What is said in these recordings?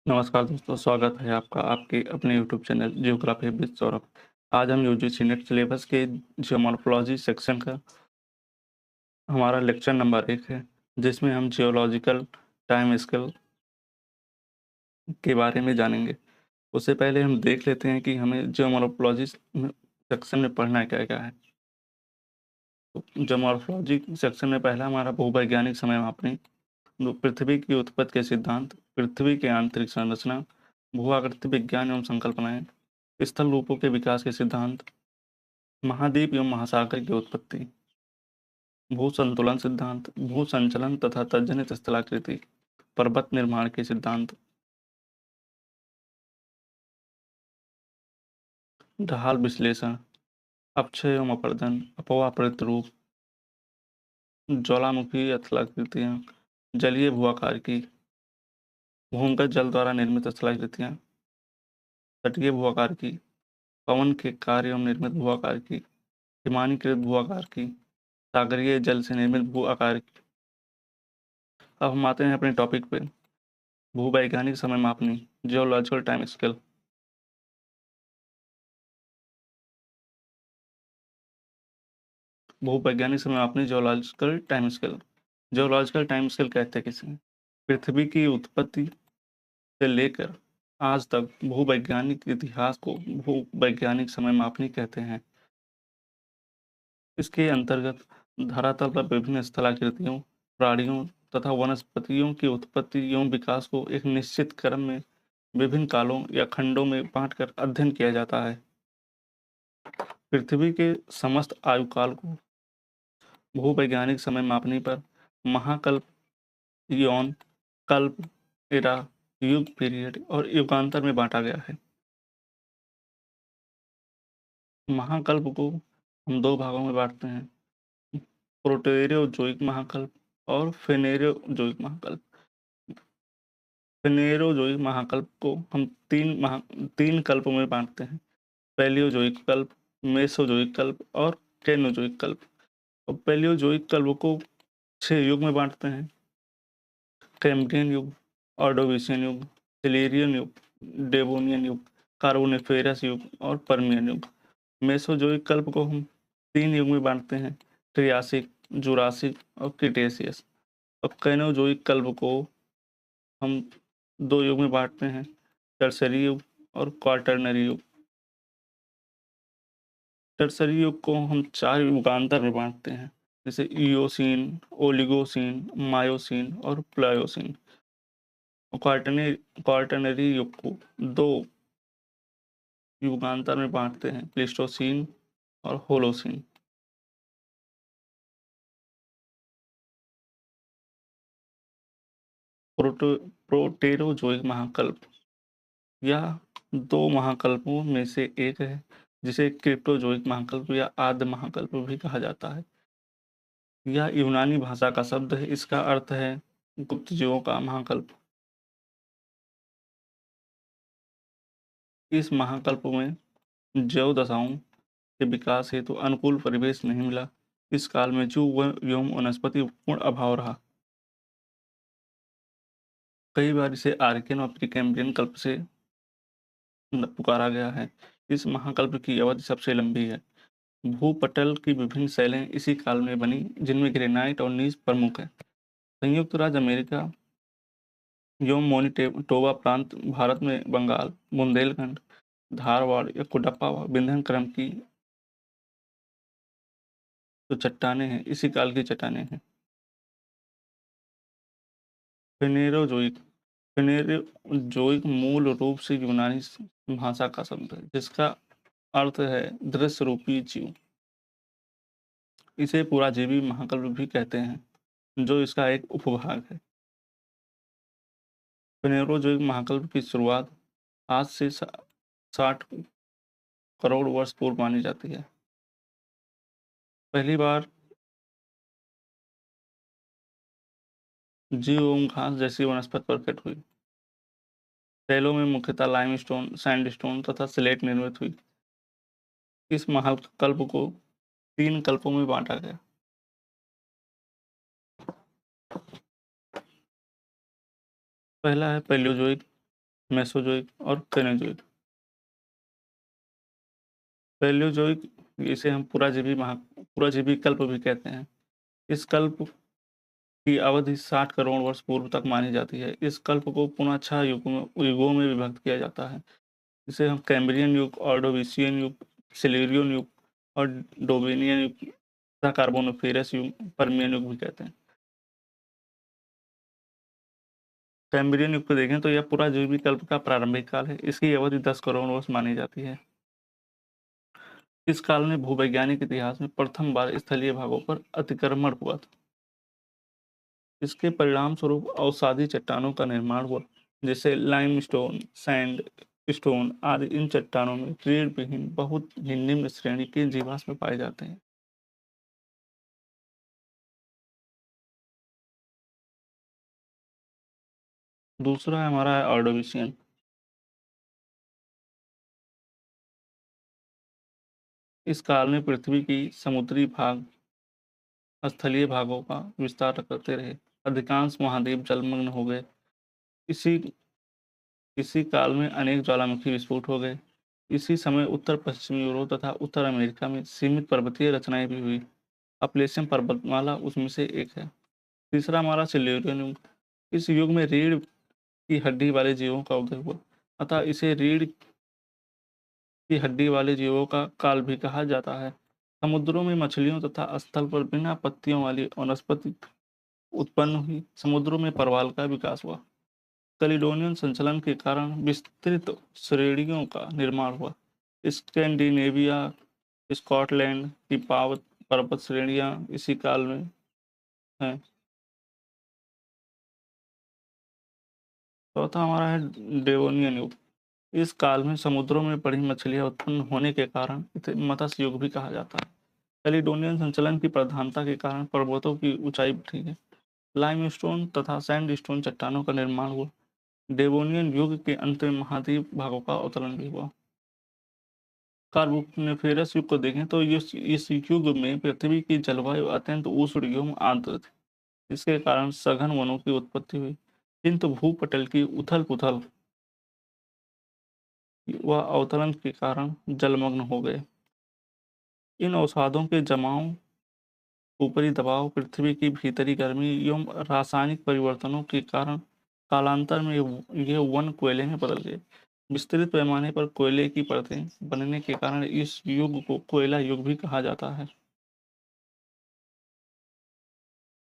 नमस्कार दोस्तों, स्वागत है आपका आपके अपने YouTube channel geography with Saurabh. आज हम यूजीसी नेट सिलेबस के जियोमॉर्फोलॉजी सेक्शन का हमारा लेक्चर नंबर 1 है, जिसमें हम जियोलॉजिकल टाइम स्केल के बारे में जानेंगे। उससे पहले हम देख लेते हैं कि हमें जियोमॉर्फोलॉजी सेक्शन में पढ़ना क्या-क्या है। तो जियोमॉर्फोलॉजी सेक्शन में पहला हमारा भूवैज्ञानिक समय मापनी, पृथ्वी की उत्पत्ति के सिद्धांत, पृथ्वी की आंतरिक संरचना, भू-आकृति विज्ञान एवं संकल्पनाएँ, स्थल रूपों के विकास के सिद्धांत, महाद्वीप एवं महासागर की उत्पत्ति, भू संतुलन सिद्धांत, भू संचलन तथा तद्जनित स्थलाकृति, पर्वत निर्माण के सिद्धांत, ढाल विश्लेषण, अपक्षय एवं अपरदन, अपवाह प्रतिरूप, ज्वालामुखी स्थलाकृतियाँ, जलीय भू आकार की, भूमिगत जल द्वारा निर्मित स्थलाकृतियाँ, तटीय भू आकार की, पवन के कार्य एवं निर्मित भू आकार की, हिमानीकृत भू आकार की, सागरीय जल से निर्मित भू आकार की। अब हम आते हैं अपने टॉपिक पे। भूवैज्ञानिक समय मापनी, जियोलॉजिकल टाइम स्केल। भूवैज्ञानिक समय मापनी, geological time scale. Geological time scale कहते हैं किसे? पृथ्वी की उत्पत्ति से लेकर आज तक भूवैज्ञानिक इतिहास को भूवैज्ञानिक समय मापनी कहते हैं। इसके अंतर्गत धरातल पर विभिन्न स्थलाकृतियों, प्राणियों तथा वनस्पतियों की उत्पत्ति एवं विकास को एक निश्चित क्रम में विभिन्न कालों या खंडों में बांटकर अध्ययन किया जाता है। पृथ्वी के समस्त आयुकाल को भूवैज्ञानिक समय मापनी पर महाकल्प, यौन कल्प, एरा, युग पीरियड और युगांतर में बांटा गया है। महाकल्प को हम 2 भागों में बांटते हैं, प्रोटेरोजोइक महाकल्प और फेनेरोजोइक महाकल्प। फेनेरोजोइक महाकल्प को हम 3 कल्पों में बांटते हैं, पैलियोजोइक कल्प, मेसोजोइक कल्प और कैनोजोइक कल्प। और पैलियोजोइक कल्प को 6 युग में बांटते हैं, कैम्ब्रियन युग, ऑर्डोविशियन युग, सिल्यूरियन युग, डेवोनियन युग, कार्बोनिफेरस युग और पर्मियन युग। मेसोजोइक कल्प को हम 3 युग में बांटते हैं, ट्रियासिक, जुरासिक और क्रिटेशियस। और कैनोजोइक कल्प को हम 2 युग में बांटते हैं, टर्शरी युग और क्वाटरनरी युग। टर्शरी युग को हम 4 युगांतर में बांटते हैं, जैसे इयोसीन, ओलिगोसीन, मायोसीन और प्लायोसीन। क्वाटरनरी युग को 2 युगांतर में बांटते हैं, प्लीस्टोसीन और होलोसीन। प्रोटेरोजोइक महाकल्प, यह 2 महाकल्पों में से एक है, जिसे क्रिप्टोजोइक महाकल्प या आद्य महाकल्प भी कहा जाता है। यह यूनानी भाषा का शब्द है, इसका अर्थ है गुप्त जीवों का महाकल्प। इस महाकल्प में जैव दशाओं के विकास हेतु अनुकूल परिवेश नहीं मिला। इस काल में जीव एवं वनस्पति पूर्ण अभाव रहा। कई बार इसे आर्कियन और प्रीकैम्ब्रियन कल्प से पुकारा गया है। इस महाकल्प की अवधि सबसे लंबी है। भूपटल की विभिन्न शैलें इसी काल में बनी, जिनमें ग्रेनाइट और नीज प्रमुख है। संयुक्त राज्य अमेरिका एवं मोनिटोबा प्रांत, भारत में बंगाल, बुंदेलखंड, धारवाड़ या कुडप्पा व विंध्य क्रम की जो चट्टानें हैं, इसी काल की चट्टानें हैं। फेनेरोजोइक फेनेरोजोइक मूल रूप से यूनानी भाषा का शब्द है, जिसका अर्थ है दृश्य रूपी जीव। इसे पुराजीवी महाकल्प भी कहते हैं, जो इसका एक उपभाग है। फेनेरोजोइक महाकल्प की शुरुआत आज से 60 करोड़ वर्ष पूर्व मानी जाती है। पहली बार जीव एवं घास जैसी वनस्पति प्रकट हुई। शैलों में मुख्यतः लाइमस्टोन, सैंडस्टोन तथा स्लेट निर्मित हुई। इस महाकल्प को 3 कल्पों में बांटा गया। पहला है पैलियोजोइक, मेसोजोइक और कैनोजोइक। पैलियोजोइक, इसे हम पुराजीवी कल्प भी कहते हैं। इस कल्प की अवधि 60 करोड़ वर्ष पूर्व तक मानी जाती है। इस कल्प को पुनः 6 युगों में विभक्त किया जाता है। इसे हम कैम्ब्रियन युग, ऑर्डोविशियन युग, सिल्यूरियन युग और डोवेनियन युग तथा कार्बोनिफेरस युग, पर्मियन युग भी कहते हैं। कैम्ब्रियन युग को देखें तो यह पुराजीवी कल्प का प्रारंभिक काल है। इसकी अवधि 10 करोड़ वर्ष मानी जाती है। इस काल में भूवैज्ञानिक इतिहास में प्रथम बार स्थलीय भागों पर अतिक्रमण हुआ था। इसके परिणाम स्वरूप अवसादी चट्टानों का निर्माण हुआ, जैसे लाइमस्टोन, सैंड स्टोन आदि। इन चट्टानों में रीढ़ विहीन बहुत ही निम्न श्रेणी के जीवाश्म पाए जाते हैं। दूसरा हमारा है ऑर्डोविशियन। इस काल में पृथ्वी की समुद्री भाग स्थलीय भागों का विस्तार करते रहे। अधिकांश महाद्वीप जलमग्न हो गए। इसी इसी काल में अनेक ज्वालामुखी विस्फोट हो गए। इसी समय उत्तर पश्चिमी यूरोप तथा उत्तर अमेरिका में सीमित पर्वतीय रचनाएं भी हुई। अपलेशियन पर्वतमाला उसमें से एक है। तीसरा हमारा सिल्यूरियन युग। इस युग में रीढ़ की हड्डी वाले जीवों का उदय हुआ, अतः इसे रीढ़ की हड्डी वाले जीवों का काल भी कहा जाता है। समुद्रों में मछलियों तथा स्थल पर बिना पत्तियों वाली वनस्पति उत्पन्न हुई। समुद्रों में परवाल का विकास हुआ। कैलिडोनियन संचलन के कारण विस्तृत श्रेणियों का निर्माण हुआ। स्कैंडिनेविया, स्कॉटलैंड की पावत पर्वत श्रेणियां इसी काल में हैं। चौथा हमारा है डेवोनियन युग। इस काल में समुद्रों में बड़ी मछलियां उत्पन्न होने के कारण इसे मत्स्य युग भी कहा जाता है। कैलिडोनियन संचलन की प्रधानता के कारण पर्वतों की ऊंचाई बढ़ी है। लाइमस्टोन तथा सैंडस्टोन चट्टानों का निर्माण हुआ। डेवोनियन युग के अंत में महाद्वीप भागों का अवतरण भी हुआ। कार्बोनिफेरस युग को देखें तो इस युग में पृथ्वी की जलवायु अत्यंत उष्ण एवं आर्द्र थी। इसके कारण सघन वनों की उत्पत्ति हुई, किंतु भूपटल की उथल पुथल व अवतरण के कारण जलमग्न हो गए। इन अवसादों के जमाव, ऊपरी दबाव, पृथ्वी की भीतरी गर्मी एवं रासायनिक परिवर्तनों के कारण कालांतर में ये वन कोयले में बदल गए। विस्तृत पैमाने पर कोयले की परतें बनने के कारण इस युग को कोयला युग भी कहा जाता है।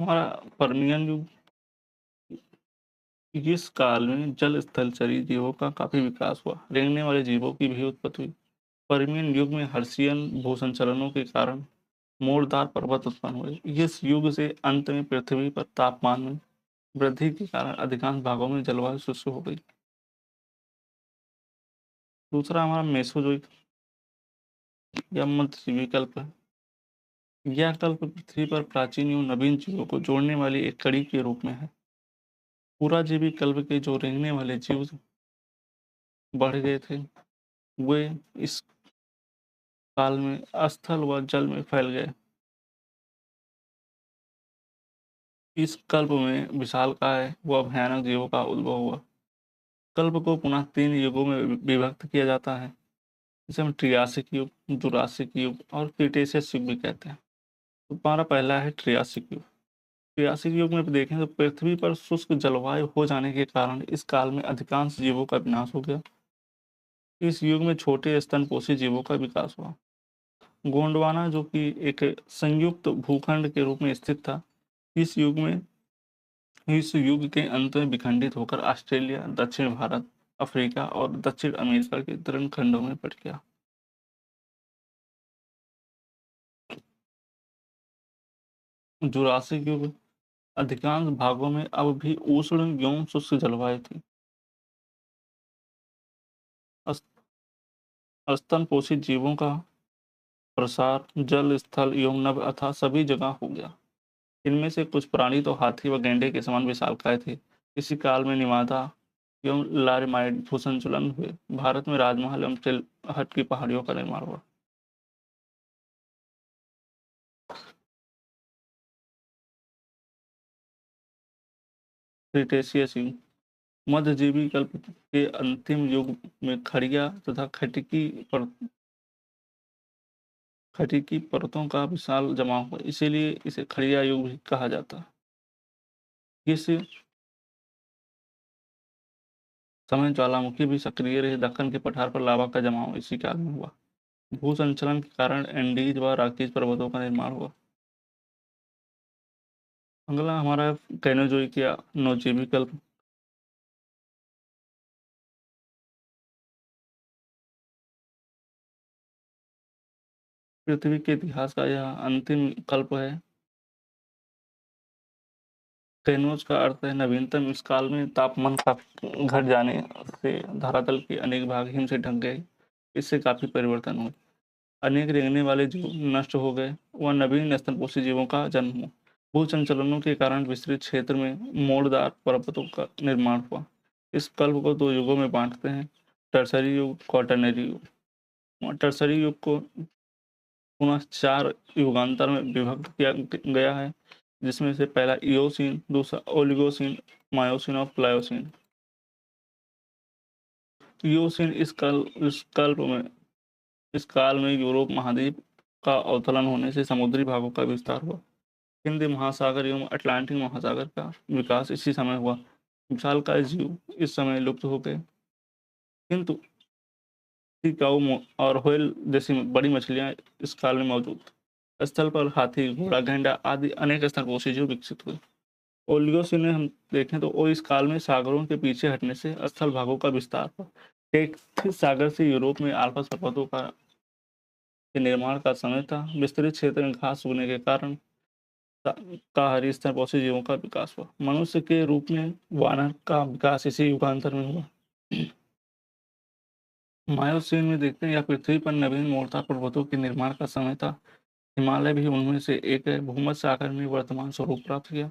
हमारा पर्मियन युग। इस काल में जल स्थलचरी जीवों का काफी विकास हुआ। रेंगने वाले जीवों की भी उत्पत्ति हुई। पर्मियन युग में हर्षियन भूसंचलनों के कारण मोरदार पर्वत उत्पन्न हुए। इस युग से अंत में पृथ्वी पर तापमान में वृद्धि के कारण अधिकांश भागों में जलवायु शुष्क हो गई। दूसरा हमारा मेसोजोइक या मध्यजीवी कल्प है। यह कल्प पृथ्वी पर प्राचीन एवं नवीन जीवों को जोड़ने वाली एक कड़ी के रूप में है। पुराजीवी कल्प के जो रेंगने वाले जीव बढ़ गए थे, वे इस काल में स्थल व जल में फैल गए। इस कल्प में विशालकाय व भयानक जीवों का उद्भव हुआ। कल्प को पुनः 3 युगों में विभक्त किया जाता है, जिसे हम ट्रियासिक युग, जुरासिक युग और क्रिटेशियस युग भी कहते हैं। तो हमारा पहला है ट्रियासिक युग। ट्रियासिक युग में देखें तो पृथ्वी पर शुष्क जलवायु हो जाने के कारण इस काल में अधिकांश जीवों का विनाश हो गया। इस युग में छोटे स्तनपोषी जीवों का विकास हुआ। गोंडवाना, जो कि एक संयुक्त भूखंड के रूप में स्थित था, इस युग में इस युग के अंत में विखंडित होकर ऑस्ट्रेलिया, दक्षिण भारत, अफ्रीका और दक्षिण अमेरिका के 3 खंडों में बट गया। जुरासिक युग। अधिकांश भागों में अब भी उष्ण एवं शुष्क जलवायु थी। अस- स्तनपोषी जीवों का प्रसार जल, स्थल एवं नभ अथवा सभी जगह हो गया। इनमें से कुछ प्राणी तो हाथी व गैंडे के समान विशालकाय थे। इसी काल में निमादा एवं लारेमाइट भूसंचलन हुए। भारत में राजमहल एवं तिलहट की पहाड़ियों का निर्माण हुआ। क्रिटेशियस युग। मध्यजीवी कल्प के अंतिम युग में खड़िया तथा खटिकी परतों का विशाल जमाव हुआ, इसीलिए इसे खड़िया युग भी कहा जाता है। इस समय ज्वालामुखी भी सक्रिय रहे, दक्कन के पठार पर लावा का जमाव इसी काल में हुआ। भू संचलन के कारण एंडीज व रॉकीज पर्वतों का निर्माण हुआ। अगला हमारा कैनोजोइक या नोजीवी कल्प। पृथ्वी के इतिहास का यह अंतिम कल्प है। कैनोज का अर्थ है नवीनतम। इस काल में तापमान काफी घट जाने से धरातल के अनेक भाग हिम से ढक गए। इससे काफी परिवर्तन हुए, अनेक रेंगने वाले जीव नष्ट हो गए व नवीन स्तनपोषी जीवों का जन्म हुआ। भू संचलनों के कारण विस्तृत क्षेत्र में मोड़दार पर्वतों का निर्माण हुआ। इस कल्प को दो युगों में बांटते हैं, टर्सरी युग, क्वाटरनरी युग। टर्सरी युग को पुनः 4 युगांतर में विभक्त किया गया है, जिसमें से पहला इयोसीन, दूसरा ओलिगोसीन, मायोसीन और प्लायोसीन। इयोसीन इस काल में यूरोप महाद्वीप का अवतरण होने से समुद्री भागों का विस्तार हुआ। हिंद महासागर एवं अटलांटिक महासागर का विकास इसी समय हुआ। विशालकाय जीव इस समय लुप्त हो गए, किंतु टिकाऊ और व्हेल जैसी बड़ी मछलियां इस काल में मौजूद थी। स्थल पर हाथी, घोड़ा, गैंडा आदि अनेक स्तनपोषी जीव विकसित हुए। ओलिगोसिन में हम देखें तो वो इस काल में सागरों के पीछे हटने से स्थल भागों का विस्तार हुआ। टेथिस सागर से यूरोप में आल्प्स पर्वतों का के निर्माण का समय था। विस्तृत क्षेत्र में घास उगने के कारण शाकाहारी स्तनपोषी जीवों का विकास हुआ। मनुष्य के रूप में वानर का विकास इसी युगांतर में हुआ। मायोसीन में देखते हैं, या पृथ्वी पर नवीन मोर्टार पर्वतों के निर्माण का समय था। हिमालय भी उनमें से एक है। भूमध्य सागर में वर्तमान स्वरूप प्राप्त किया।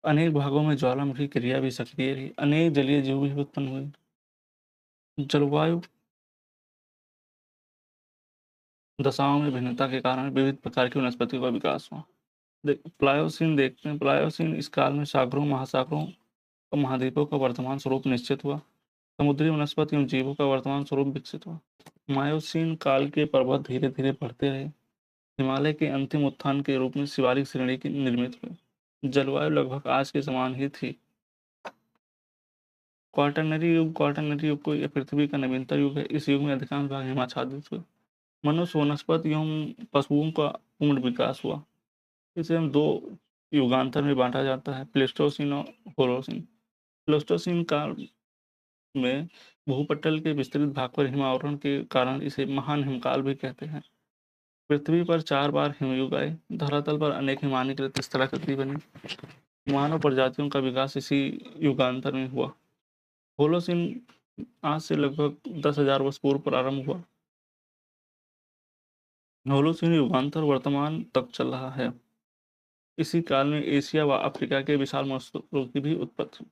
अनेक भागों में ज्वालामुखी क्रिया भी सक्रिय रही। अनेक जलीय जीव भी उत्पन्न हुए। जलवायु दशाओं में भिन्नता के कारण विविध प्रकार की वनस्पतियों का विकास हुआ। प्लायोसीन देखते हैं। प्लायोसीन इस काल में सागरों, महासागरों और महाद्वीपों का वर्तमान स्वरूप निश्चित हुआ। समुद्री वनस्पति एवं जीवों का वर्तमान स्वरूप विकसित हुआ। मायोसीन काल के पर्वत धीरे धीरे बढ़ते रहे। हिमालय के अंतिम उत्थान के रूप में शिवालिक श्रेणी की निर्मित हुई। जलवायु लगभग आज के समान ही थी। क्वाटरनरी युग को यह पृथ्वी का नवीनतम युग है। इस युग में अधिकांश भाग हिमाच्छादित हुए। मनुष्य, वनस्पति एवं पशुओं का पूर्ण विकास हुआ। इसे हम 2 युगांतर में बांटा जाता है, प्लेस्टोसीन और होलोसीन। प्लेस्टोसीन काल में भूपटल के विस्तृत भाग पर हिमावरण के कारण इसे महान हिमकाल भी कहते हैं। पृथ्वी पर 4 बार हिमयुग आए। धरातल पर अनेक हिमानीकृत स्थलाकृति बनी। मानव प्रजातियों का विकास इसी युगांतर में हुआ। होलोसीन आज से लगभग 10,000 वर्ष पूर्व प्रारंभ हुआ। होलोसीन युगांतर वर्तमान तक चल रहा है। इसी काल में एशिया व अफ्रीका के विशाल मरुस्थलों की भी उत्पत्ति।